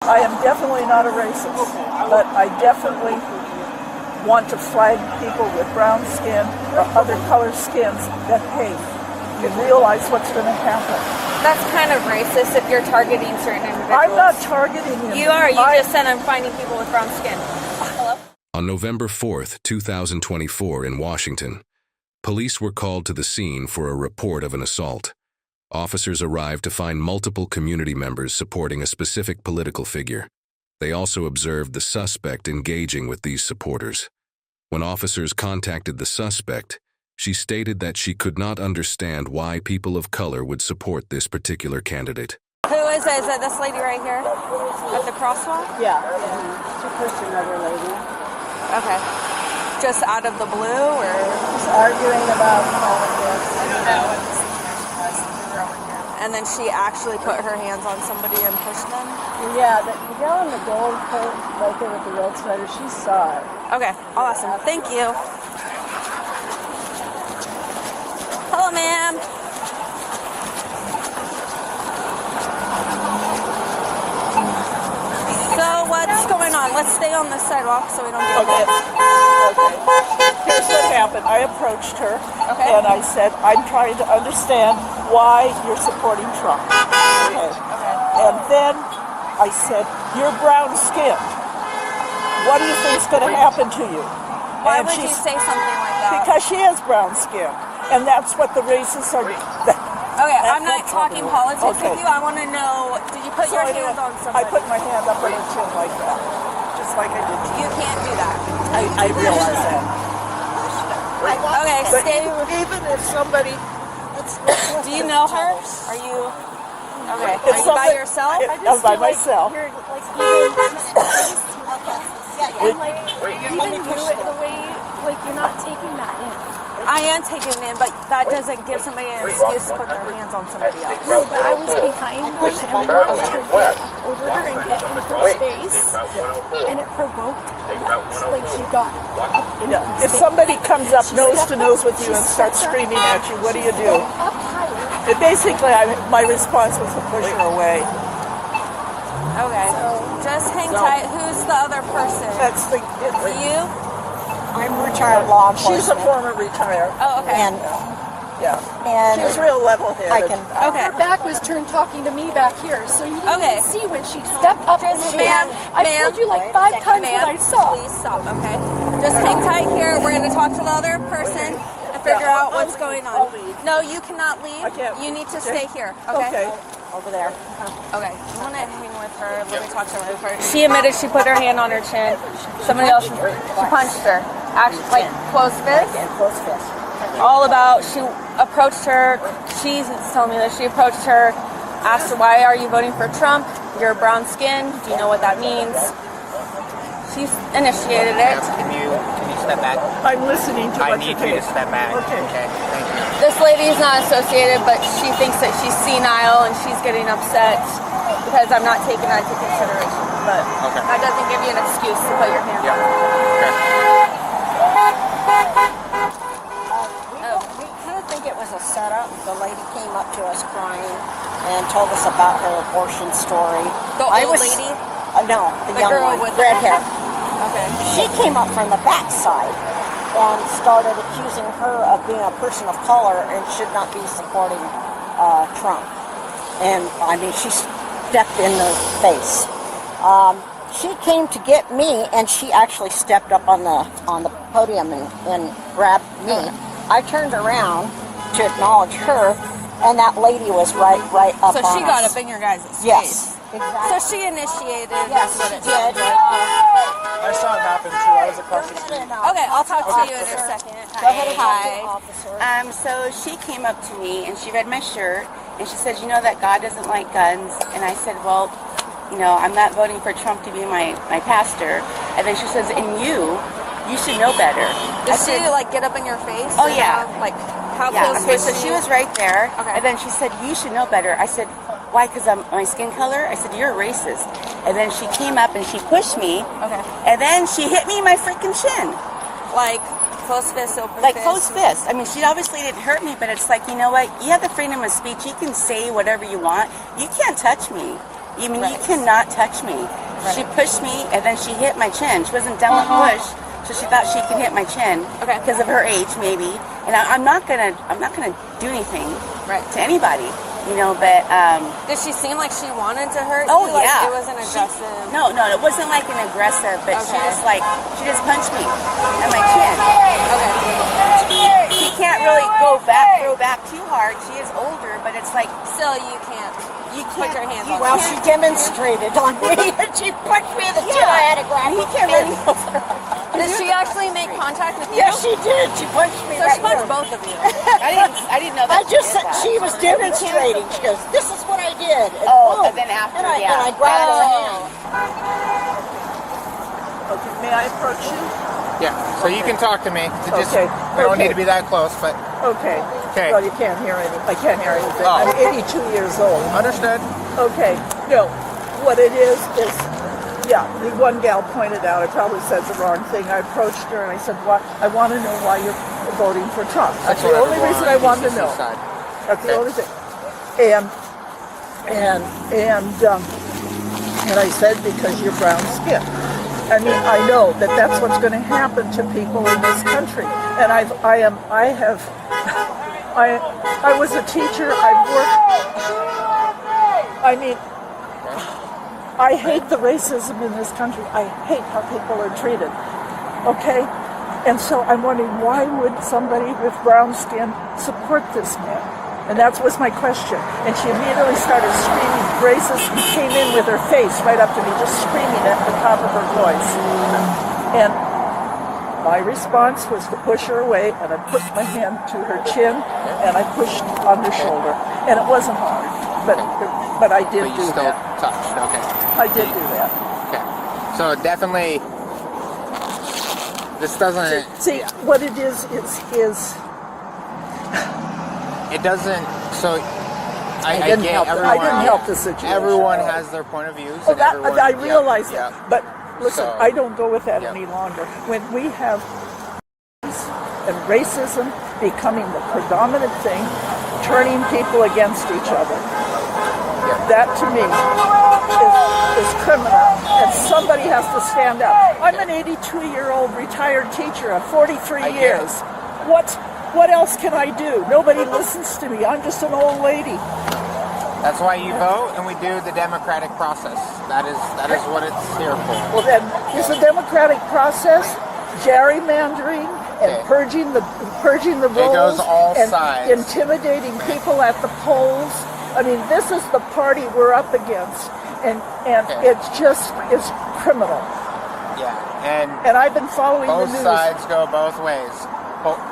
I am definitely not a racist, but I definitely want to flag people with brown skin or other colored skins that, hey, you realize what's going to happen. That's kind of racist if you're targeting certain individuals. I'm not targeting them. You are. You just said I'm finding people with brown skin. Hello? On November 4th, 2024 in Washington, police were called to the scene for a report of an assault. Officers arrived to find multiple community members supporting a specific political figure. They also observed the suspect engaging with these supporters. When officers contacted the suspect, she stated that she could not understand why people of color would support this particular candidate. Who is it? Is it this lady right here at the crosswalk? Yeah. She pushed another lady. Okay. Just out of the blue, or? Just arguing about politics. I don't know. And then she actually put her hands on somebody and pushed them? Yeah, the gal in the gold coat right there with the red sweater, she saw it. Okay, awesome. Thank you. Hello, ma'am. So what's going on? Let's stay on the sidewalk so we don't get Okay. Here's what happened. I approached her and I said, I'm trying to understand why you're supporting Trump. Okay. And then I said, you're brown skinned. What do you think's going to happen to you? Why would you say something like that? Because she is brown skinned. And that's what the racists are. Okay, I'm not talking politics with you. I want to know, did you put your hands on somebody? I put my hand up on her chin like that. Just like I did to you. You can't do that. I realize that. Okay, But stay. even if somebody... Do you know her? Are you... Okay, If are you by yourself? I'm by myself. You're like, even do it the way, like, you're not taking that in. I am taking it in, but that doesn't give somebody an excuse to put their hands on somebody else. No, but I was behind her and I watched her get over her and get in her face, and it provoked, like, she got up in her If somebody comes up nose to nose with you and starts screaming at you, what do you do? up higher. Basically, my response was to push her away. Okay, just hang tight. Who's the other person? That's the... You? I'm retired law enforcement. She's a former retired. Oh, okay. And Yeah. She's real level-headed. I can. Okay. Her back was turned talking to me back here, so you didn't Okay. even see when she stepped up in the Ma'am, I told you like 5 times what I saw. Please stop, okay? Just hang tight here. We're going to talk to the other person and figure out what's going on. No, you cannot leave. I can't. You need to stay here, okay? Over there. Okay, I want to hang with her. Let me talk to her first. She admitted she put her hand on her chin. Somebody else, she punched her. Actually, like closed fist? And close fist. All about, she approached her. She's telling me that she approached her, asked her, why are you voting for Trump? You're brown skin. Do you know what that means? She's initiated it. Can you step back? I'm listening to I what you're need you to saying. step back. Okay. Thank you. This lady is not associated, but she thinks that she's senile and she's getting upset because I'm not taking that into consideration. But that doesn't give you an excuse to put your hand on. We kind of think it was a setup. The lady came up to us crying and told us about her abortion story. The old lady? No, the young girl one, with red hair. Okay. She came up from the backside and started accusing her of being a person of color and should not be supporting Trump. And I mean, she stepped in the face. She came to get me, and she actually stepped up on the podium and grabbed me. I turned around to acknowledge her, and that lady was right up on us. So she got up in your guys' face. Yes, exactly. So she initiated. Yes, what she it did. sounds like. I saw it happen too. I was across the street. Okay, I'll talk to you in a second. Go ahead and Hi. officer. So she came up to me and she read my shirt and she said, you know that God doesn't like guns? And I said, well, you know, I'm not voting for Trump to be my pastor. And then she says, and you should know better. Did she like get up in your face? Oh, yeah. Like how Yeah, close okay, was so she was right there. Okay. And then she said, you should know better. I said, why? Because I'm my skin color? I said, you're a racist. And then she came up and she pushed me. Okay. And then she hit me in my freaking chin. Like closed fist, open Like fist? closed fist. I mean, she obviously didn't hurt me, but it's like, you know what? You have the freedom of speech. You can say whatever you want. You can't touch me. You mean Right. you cannot touch me? She pushed me and then she hit my chin. She wasn't done with push, so she thought she could hit my chin Okay. because of her age, maybe. And I'm not gonna do anything Right. to anybody, you know. But Did she seem like she wanted to hurt oh you? Like yeah, it wasn't aggressive. No, it wasn't like an aggressive, but she Okay. just punched me in my chin. Okay. She can't really throw back too hard. She is older, but it's like Still, you can't. you Put can't. your hands you on Well, can't- she demonstrated on me, and she punched me in the chin. I had to grab He her can't chin. really over. Did she actually make contact with you? Yes, she did. She punched me So right she punched here. both of you. I didn't know that. I just she said did that. she was demonstrating. She goes, "This is what I did." And Oh, boom. and then after, and I yeah. grabbed her Oh. hand. Okay, may I approach you? Yeah, so you can talk to me. Just, Okay, we don't okay. need to be that close, but Okay. Okay. Well, you can't hear anything. I can't hear anything. Oh. I'm 82 years old. understood. Okay. No, what it is, yeah, the one gal pointed out, I probably said the wrong thing. I approached her and I said, "What? I want to know why you're voting for Trump." That's the what only everyone reason on I wanted to DCC know. side. That's the Okay. only thing. And I said, because you're brown skinned. I mean, I know that that's what's going to happen to people in this country. And I was a teacher. I've worked. I mean, I hate the racism in this country. I hate how people are treated. Okay? And so I'm wondering, why would somebody with brown skin support this man? And that was my question. And she immediately started screaming racist and came in with her face right up to me, just screaming at the top of her voice. And my response was to push her away, and I put my hand to her chin, and I pushed on her shoulder. And it wasn't hard, but I did But you do still that. touched. Okay. I did do that. Okay. So definitely, this doesn't. See, what it is It doesn't. So I didn't get help. everyone. I didn't help the situation. Everyone has their point of views. Oh, and that everyone, I realize yeah, that. But listen, So- I don't go with that yeah. any longer. When we have and racism becoming the predominant thing, turning people against each other, that to me is criminal, and somebody has to stand up. I'm an 82-year-old retired teacher of 43 I get years. What else can I do? Nobody listens to me. I'm just an old lady. That's why you vote, and we do the democratic process. That is what it's here for. Well, then, is the democratic process gerrymandering and Okay. purging the rolls goes all and sides. intimidating people at the polls? I mean, this is the party we're up against, and Okay. it's criminal. Yeah, and And I've been following both the news. sides go both ways.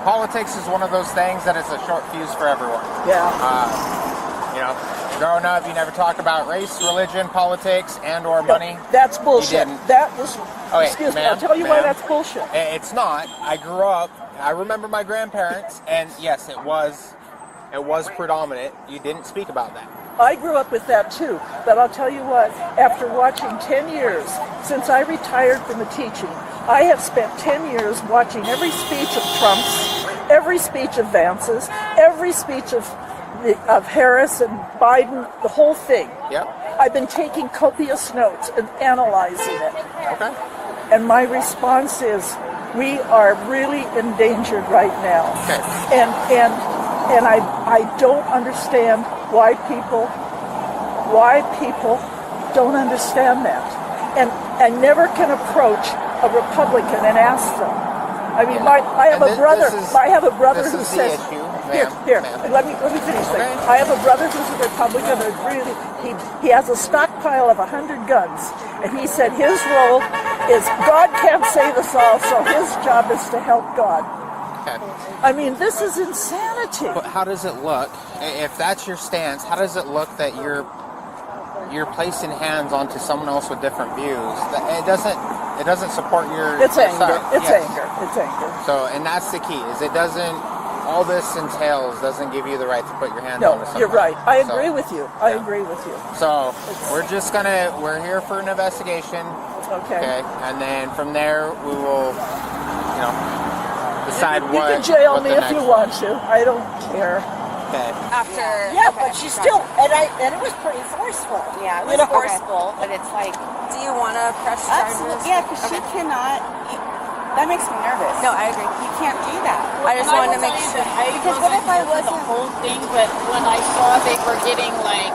Politics is one of those things that it's a short fuse for everyone. Yeah. You know, growing up, you never talked about race, religion, politics, and/or money. That's bullshit. didn't. That was. Okay, excuse me. ma'am, I'll tell you why ma'am. that's bullshit. It's not. I grew up. I remember my grandparents, and yes, it was predominant. You didn't speak about that. I grew up with that too, but I'll tell you what, after watching 10 years, since I retired from the teaching, I have spent 10 years watching every speech of Trump's, every speech of Vance's, every speech of Harris and Biden, the whole thing. Yep. I've been taking copious notes and analyzing it. Okay. And my response is, we are really endangered right now. Okay. And I don't understand why people don't understand that. And I never can approach a Republican and ask them. I mean, I have And a brother. I have a brother this who is the says, issue, here, ma'am. let me finish. Okay. I have a brother who's a Republican. Who really, he has a stockpile of 100 guns, and he said his role is God can't save us all, so his job is to help God. Okay. I mean, this is insanity. But how does it look? If that's your stance, how does it look that you're placing hands onto someone else with different views? It doesn't support your. It's your anger. side. It's Yes. anger. It's anger. So, and that's the key. Is it doesn't. All this entails doesn't give you the right to put your hand No, onto someone. you're right. I So- agree with you. I yeah. agree with you. So we're here for an investigation. Okay. And then from there we will, decide You what. can jail what me the if you next- want to. I don't care. Okay. after. Yeah, okay. but she still, and it was pretty forceful. Yeah, it was forceful, but it's like Do you want to press charges? absolutely, yeah, because she cannot. That makes me nervous. No, I agree. You can't do that. I just wanted to make sure. Because what if I wasn't? the whole thing, but when I saw they were getting like,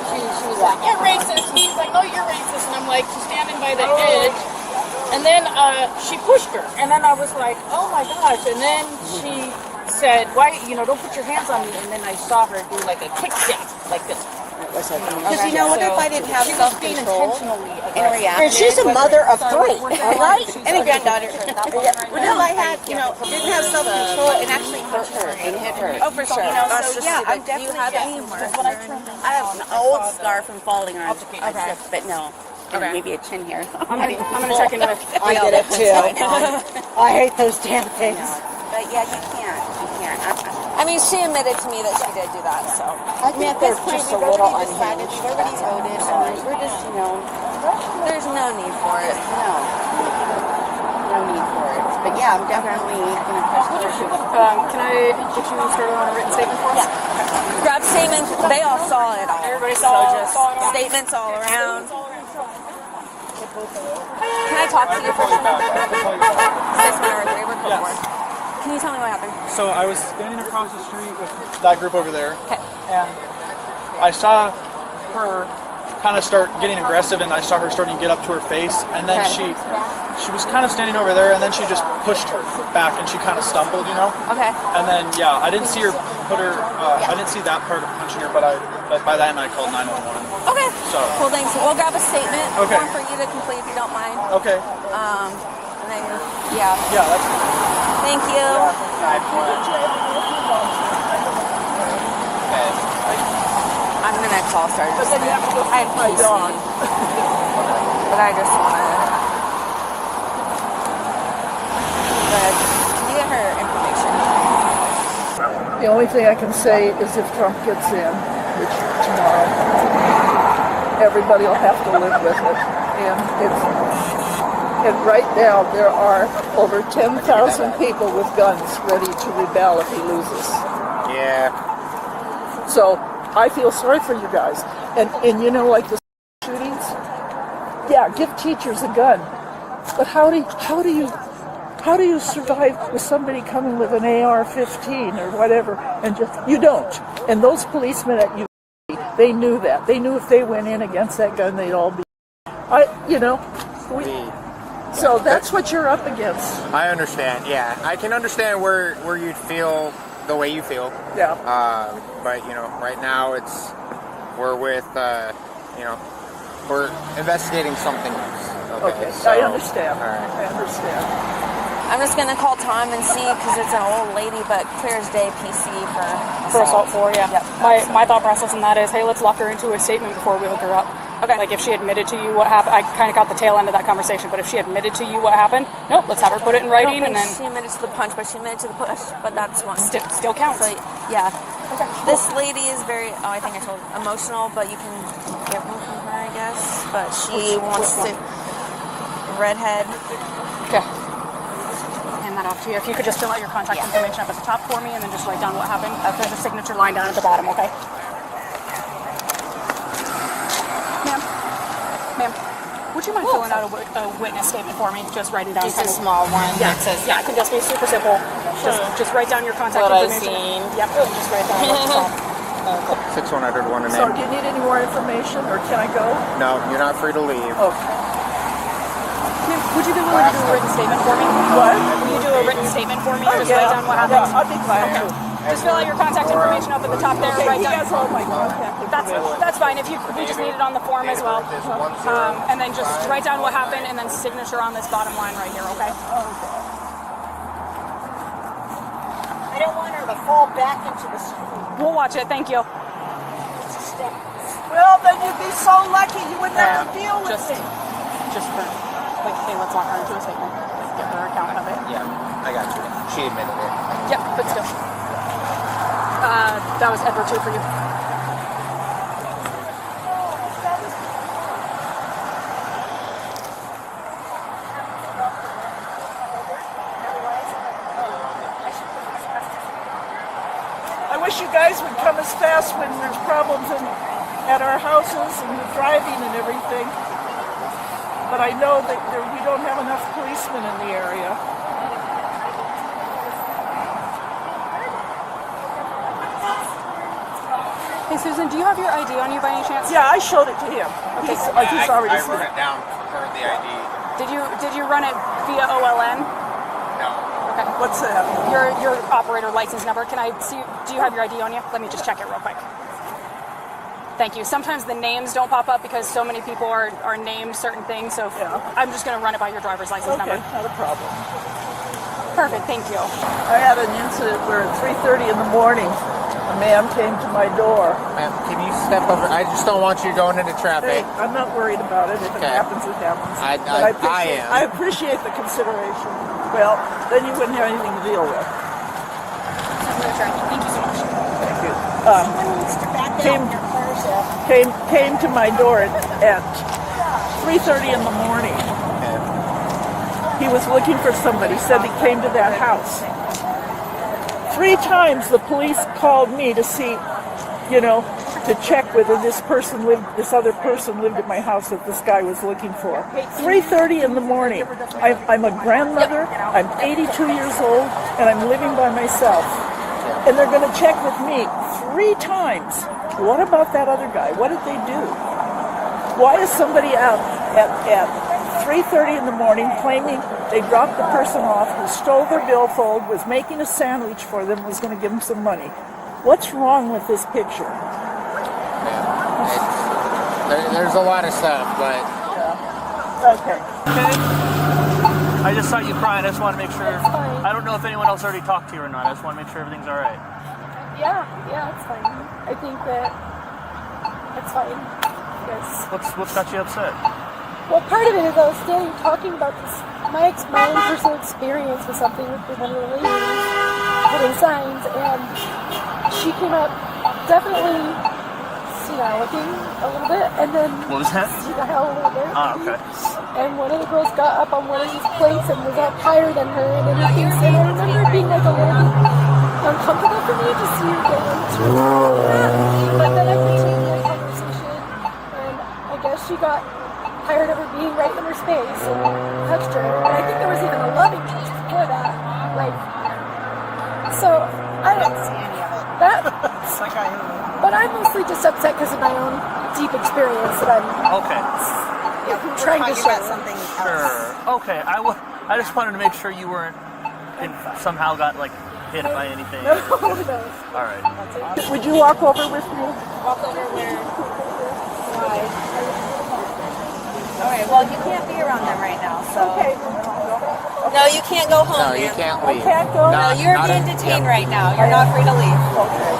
she was like, you're racist, and she's like, no, you're racist, and I'm like, she's standing by the edge, and then she pushed her, and then I was like, oh my gosh, and then she said, why, don't put your hands on me, and then I saw her do like a kick jab, like this. Because you know what if I didn't have self-control and react? And she's a mother of 3, all right? And a granddaughter. Well, no, I had, didn't have self-control and actually hurt her and hit her. Oh, for sure. So yeah, I'm definitely. Do you have any marks? I have an old scar from falling on a trip, but no. And maybe a chin here. I'm gonna check in with. I get it too. I hate those damn things. But yeah, you can't. I mean, she admitted to me that she did do that, so. I think they're just a little decided, unhinged. we've already voted, and we're just, There's no need for it. no need for it. But yeah, I'm definitely gonna push through. Can I get you started on a written statement for us? Yeah. Grab statements. They all saw it all. Everybody So saw just it all. statements all around. Can I talk to you for a minute? 6 minutes. They were before. Can you tell me what happened? So I was standing across the street with that group over there, Okay. and I saw her kind of start getting aggressive, and I saw her starting to get up to her face, and then Okay. she was kind of standing over there, and then she just pushed her back, and she kind of stumbled, Okay. And then I didn't see her put her. I didn't see that part of punching her, but by then I called 911. Okay. So. Well, thanks. We'll grab a statement Okay. form for you to complete if you don't mind. Okay. And then, yeah. Yeah, that's. Thank you. I'm gonna call Sergeant. But then you have to go I feed my PC. dog. But I just wanna. But can you get her information? The only thing I can say is if Trump gets in, which tomorrow, everybody will have to live with it. And right now there are over 10,000 people with guns ready to rebel if he loses. Yeah. So I feel sorry for you guys. And like the shootings, yeah, give teachers a gun. But how do you survive with somebody coming with an AR-15 or whatever, and you don't. And those policemen at UC, they knew that. They knew if they went in against that gun, they'd all be. So that's what you're up against. I understand. Yeah, I can understand where you'd feel the way you feel. Yeah. But right now we're with we're investigating something else. Okay. So, I understand. All right. I understand. I'm just gonna call Tom and see because it's an old lady, but clear as day PC For assault 4, yeah. Yep. My thought process in that is, hey, let's lock her into a statement before we hook her up. Okay. Like if she admitted to you what happened, I kind of got the tail end of that conversation, but if she admitted to you what happened, no, let's have her put it in I don't writing think and then she admitted to the punch, but she admitted to the push. But that's one. still counts. So, yeah. Okay. This lady is very, I think I told you, emotional, but you can get one from her, I guess. But she wants to, redhead. Okay. Hand that off to you. If you could just fill out your contact information up at the top for me and then just write down what happened. There's a signature line down at the bottom, okay? Ma'am, would you mind filling out a witness statement for me? Just writing down. Just a small one that says. Yeah, it can just be super simple. Just write down your contact What I've information. seen. Yep, just write down what's up. 6100 one and So do you need any more information, or can I go? No, you're not free to leave. Okay. Ma'am, would you be willing to do a written statement for me? What? Will you do a written statement for me? Oh, Just write down what happened. Yeah, I'll be glad to. Just fill out your contact information up at the top there. Okay, Write he down. has all my contact information. That's fine. If we just need it on the form as well, and then just write down what happened and then signature on this bottom line right here. Okay. I don't want her to fall back into the street. We'll watch it. Thank you. Well, then you'd be so lucky you wouldn't have to deal with Just it. for like, hey, let's lock her into a statement. Like, get her account of it. Yeah, I got you. She admitted it. Yep, but still. That was Edward 2 for you. I wish wish you guys would come as fast when there's problems at our houses and the driving and everything. But I know that we don't have enough policemen in the area. Hey Susan, do you have your ID on you by any chance? Yeah, I showed it to him. Okay. He's already I seen wrote it. it down for the ID. Did you run it via OLN? No. Okay. What's that? Your operator license number. Can I see? Do you have your ID on you? Let me just check it real quick. Thank you. Sometimes the names don't pop up because so many people are named certain things. So I'm just going to run it by your driver's license number. Okay, not a problem. Perfect. Thank you. I had an incident where at 3:30 in the morning, a man came to my door. Ma'am, can you step over? I just don't want you going into traffic. Hey, I'm not worried about it. If it happens, it happens. I am. I appreciate the consideration. Well, then you wouldn't have anything to deal with. Thank you so much. Thank you. Someone needs to back out. Their car's up. Came to my door at 3:30 in the morning. He was looking for somebody. Said he came to that house. 3 times the police called me to see, to check whether this other person lived at my house that this guy was looking for. 3:30 in the morning. I'm a grandmother. I'm 82 years old, and I'm living by myself. And they're going to check with me 3 times. What about that other guy? What did they do? Why is somebody out at 3:30 in the morning claiming they dropped the person off who stole their billfold, was making a sandwich for them, was going to give them some money? What's wrong with this picture? There's a lot of stuff, but... Okay. I just saw you crying. I just want to make sure. I don't know if anyone else already talked to you or not. I just want to make sure everything's all right. Yeah, it's fine. I think that it's fine. Yes. What's got you upset? Well, part of it is I was standing talking about this, my own personal experience with something with one of the ladies putting signs, and she came up definitely looking a little bit, and then What was that? senile a little bit. Okay. And one of the girls got up on one of these plates and was up higher than her, and everything. And I remember it being like a little uncomfortable for me to see her go into that. But then I continued the conversation, and I guess she got tired of her being right in her space and touched her. And I think there was even a loving touch before that. So I don't see any of it. But I'm mostly just upset because of my own deep experience that I'm trying to share. something else. Sure. Okay. I just wanted to make sure you weren't somehow got hit by anything. No. All right. Would you walk over with me? Walk over where? Why? Okay, well, you can't be around them right now, so. Okay. No, you can't go home. No, you can't leave. I can't go? No, you're being detained right now. You're not free to leave. Okay.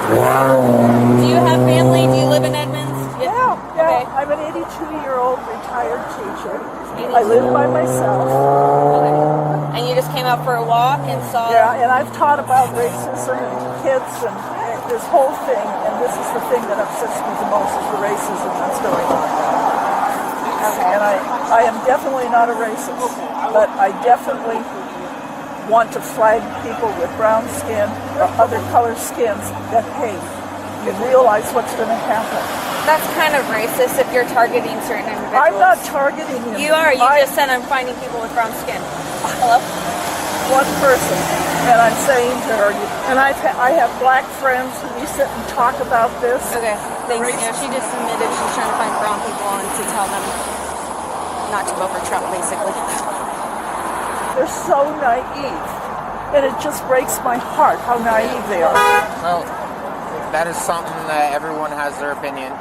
Do you have family? Do you live in Edmonds? Yeah. Okay. I'm an 82-year-old retired teacher. I live by myself. Okay. And you just came out for a walk and saw... Yeah, and I've taught about racism and kids and this whole thing, and this is the thing that upsets me the most is the racism that's going on now. Okay. And I am definitely not a racist, but I definitely want to flag people with brown skin or other color skins that, hey, you realize what's going to happen. That's kind of racist if you're targeting certain individuals. I'm not targeting you. You are. You just said I'm finding people with brown skin. Hello? One person, and I'm saying to her, and I have black friends who we sit and talk about this. Okay, thanks. Yeah, she just admitted she's trying to find brown people and to tell them not to vote for Trump, basically. They're so naive, and it just breaks my heart how naive they are. Well, that is something that everyone has their opinion.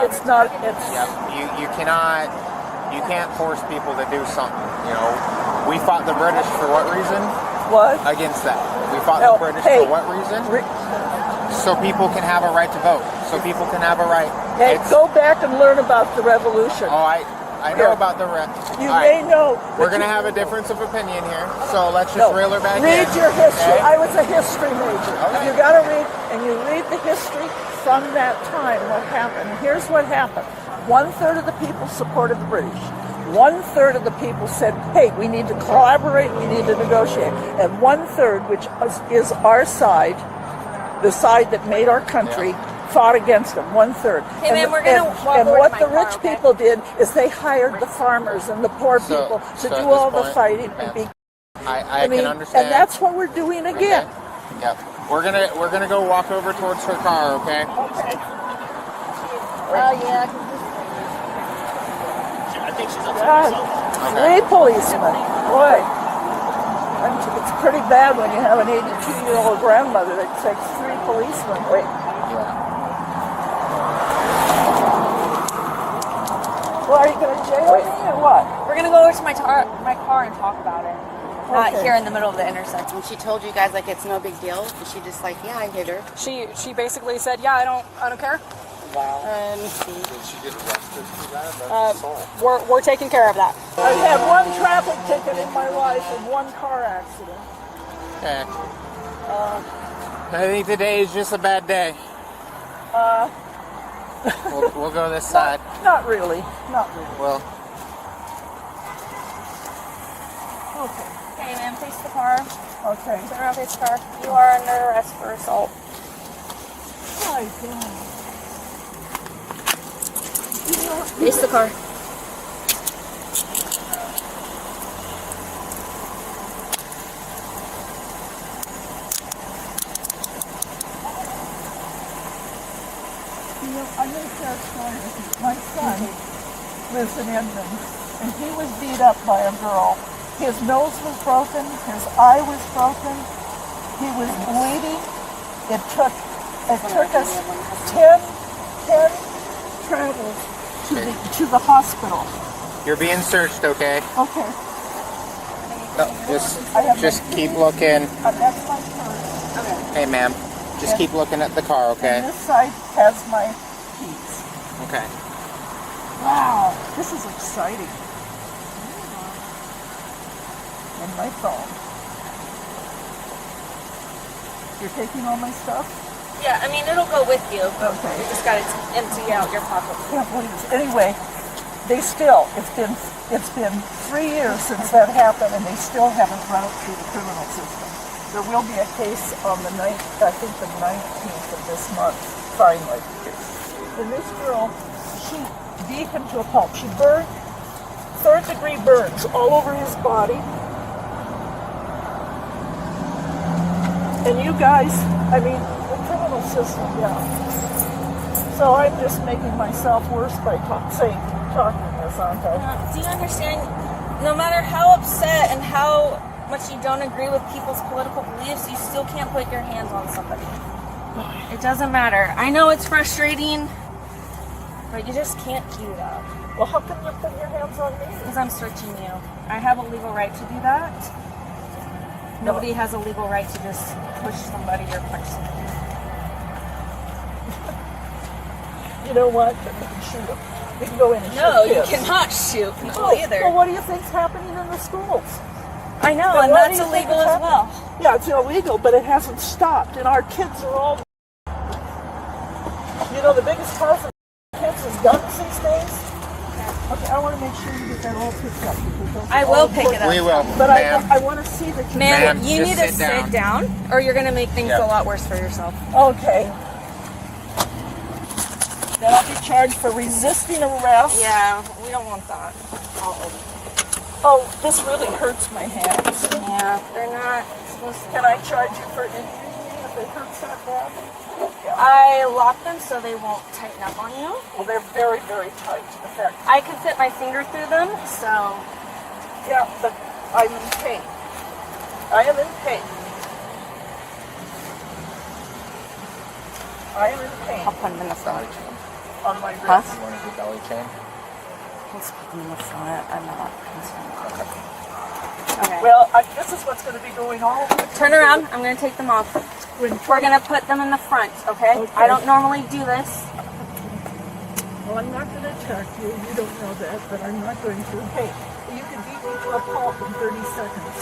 It's not. It's you can't force people to do something. We fought the British for what reason? What? Against that. We fought the British for what reason? So people can have a right to vote. So people can have a right. Hey, go back and learn about the revolution. Oh, I know about the You may know. We're going to have a difference of opinion here, so let's just reel her back in. Read your history. Okay? I was a history major. Okay. You got to read, and you read the history from that time, what happened. Here's what happened. 1/3 of the people supported the British. 1/3 of the people said, hey, we need to collaborate, we need to negotiate. And 1/3, which is our side, the side that made our country, fought against them. 1/3. Hey, man, we're gonna walk and over what to the my car, rich okay? people did is they hired the farmers and the poor people to so do at all this the point, fighting. ma'am, And I can understand. And that's what we're doing again. Okay. Yep. We're gonna go walk over towards her car, okay? Okay. Yeah. I think she's upset God, herself. 3 policemen. Boy, it's pretty bad when you have an 82-year-old grandmother that takes 3 policemen. Wait. Yeah. Well, are you going to jail me or what? We're gonna go over to my car and talk about it. Not Okay. here in the middle of the intersection. And she told you guys like it's no big deal. And she just like, yeah, I hit her. She basically said, yeah, I don't care. Wow. And Did she get arrested for that? That's assault. we're taking care of that. I've had 1 traffic ticket in my life and 1 car accident. Okay. I think today is just a bad day. We'll go this side. Not really. Not really. Well, Okay. Hey, man, face the car. Okay. Turn around, face the car. You are under arrest for assault. My God. Face the car. You know, I'm going to share a story with you. My son lives in Edmonds, and he was beat up by a girl. His nose was broken, his eye was broken, he was bleeding. It took us 10 travels to the hospital. you're being searched, okay? Okay, Just keep looking. that's my purse. Hey, ma'am. Just keep looking at the car, okay? And this side has my keys. Okay. Wow, this is exciting. And my phone. You're taking all my stuff? Yeah, I mean, it'll go with you. Okay. You just gotta empty out your pocket. Can't believe this. Anyway, it's been 3 years since that happened, and they still haven't run it through the criminal system. There will be a case on the 19th of this month, finally. And this girl, she beat him to a pulp. She burned 3rd-degree burns all over his body. And you guys, I mean, the criminal system, yeah. So I'm just making myself worse by talking this, aren't I? Do you understand? No matter how upset and how much you don't agree with people's political beliefs, you still can't put your hands on somebody. It doesn't matter. I know it's frustrating, but you just can't do that. Well, how come you put your hands on me? Because I'm searching you. I have a legal right to do that. Nobody has a legal right to just push somebody or punch somebody. You know what? You can shoot them. You can go in and No, shoot you kids. cannot shoot people Oh, either. Well, what do you think's happening in the schools? I know, Then and why that's do you think illegal it's as well. happening? Yeah, it's illegal, but it hasn't stopped, and our kids are all... You know, the biggest cause of kids is guns these days. Okay, I want to make sure you get that all picked up. Because those I are will all pick it up. We will, But ma'am. I want to see that you... Ma'am, Ma'am, you just need to sit sit down, or you're going to make things Yep. a lot worse for yourself. Okay. Then I'll be charged for resisting arrest. Yeah, we don't want that. Oh, this really hurts my hands. Yeah, they're not supposed to. Can I charge you for injuring me if it hurts that bad? I lock them so they won't tighten up on you. Well, they're very, very tight. In fact, I can fit my finger through them, so yeah, but I'm in pain. I am in pain. I am in pain I'll put them in the front. on my wrist. Huh? You want to do belly chain? Let's put them in the front. I'm not concerned. Okay. Well, this is what's going to be going all over the Turn around. I'm going to take them off. We're going to put them in the front, okay? Okay. I don't normally do this. Well, I'm not going to attack you. You don't know that, but I'm not going to. Hey, you can beat me to a pulp in 30 seconds.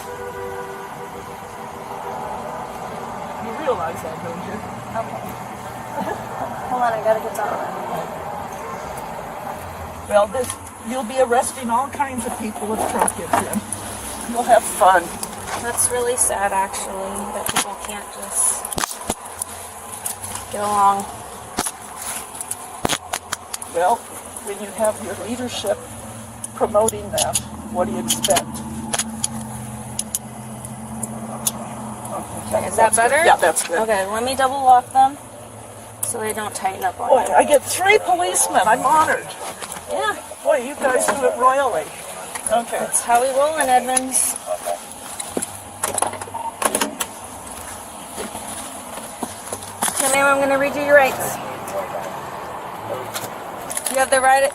You realize that, don't you? Okay. Hold on, I got to get that on. Well, you'll be arresting all kinds of people if Trump gets in. You'll have fun. That's really sad, actually, that people can't just get along. Well, when you have your leadership promoting that, what do you expect? Okay, is that better? Yeah, that's good. Okay, let me double lock them so they don't tighten up on Boy, you. I get 3 policemen. I'm honored. Yeah, Boy, you guys do it royally. Okay. that's how we roll in Edmonds. Okay, ma'am, I'm going to read you your rights. You have the right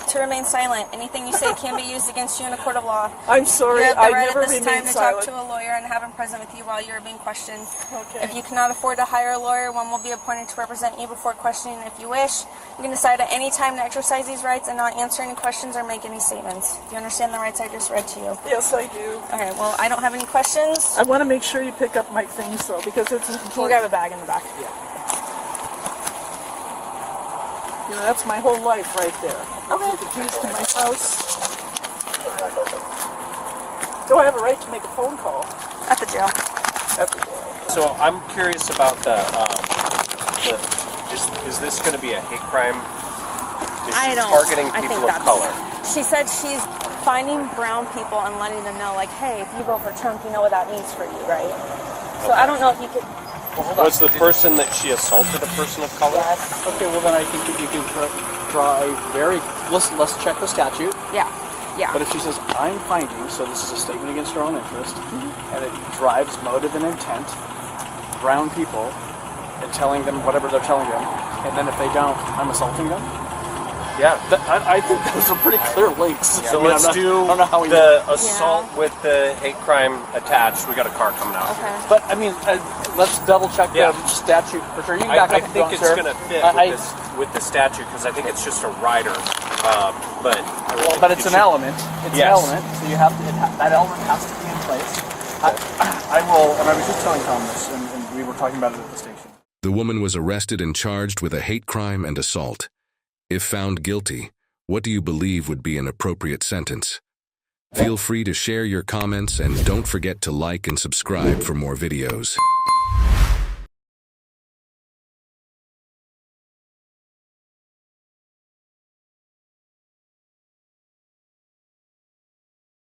to remain silent. Anything you say can be used against you in a court of law. I'm sorry, You have I the right never at this time remain to silent. talk to a lawyer and have him present with you while you are being questioned. Okay. If you cannot afford to hire a lawyer, one will be appointed to represent you before questioning if you wish. You can decide at any time to exercise these rights and not answer any questions or make any statements. Do you understand the rights I just read to you? Yes, I do. Okay, well, I don't have any questions. I want to make sure you pick up my things, though, because it's important. Can you grab a bag in the back? Yeah. You know, that's my whole life right there. Okay. The keys to my house. Do I have a right to make a phone call? At the jail. At the door. So I'm curious about is this going to be a hate crime? Is she targeting people of color? She said she's finding brown people and letting them know, like, hey, if you vote for Trump, you know what that means for you, right? So I don't know if you could... Was the person that she assaulted a person of color? Yes. Okay, well then I think that you can draw a very... Let's check the statute. Yeah. Yeah. But if she says, I'm finding, so this is a statement against her own interest, and it drives motive and intent, brown people, and telling them whatever they're telling them, and then if they don't, I'm assaulting them? Yeah. I think those are pretty clear links. So let's do the assault with the hate crime attached. We got a car coming out. Okay. But, I mean, let's double check the statute for sure. You can back I up if you think want, it's sir. going to fit with the statute because I think it's just a rider. But it's an element. It's an element, so you have to, that element has to be in place. I will, and I was just telling Tom this, and we were talking about it at the station. The woman was arrested and charged with a hate crime and assault. If found guilty, what do you believe would be an appropriate sentence? Feel free to share your comments and don't forget to like and subscribe for more videos.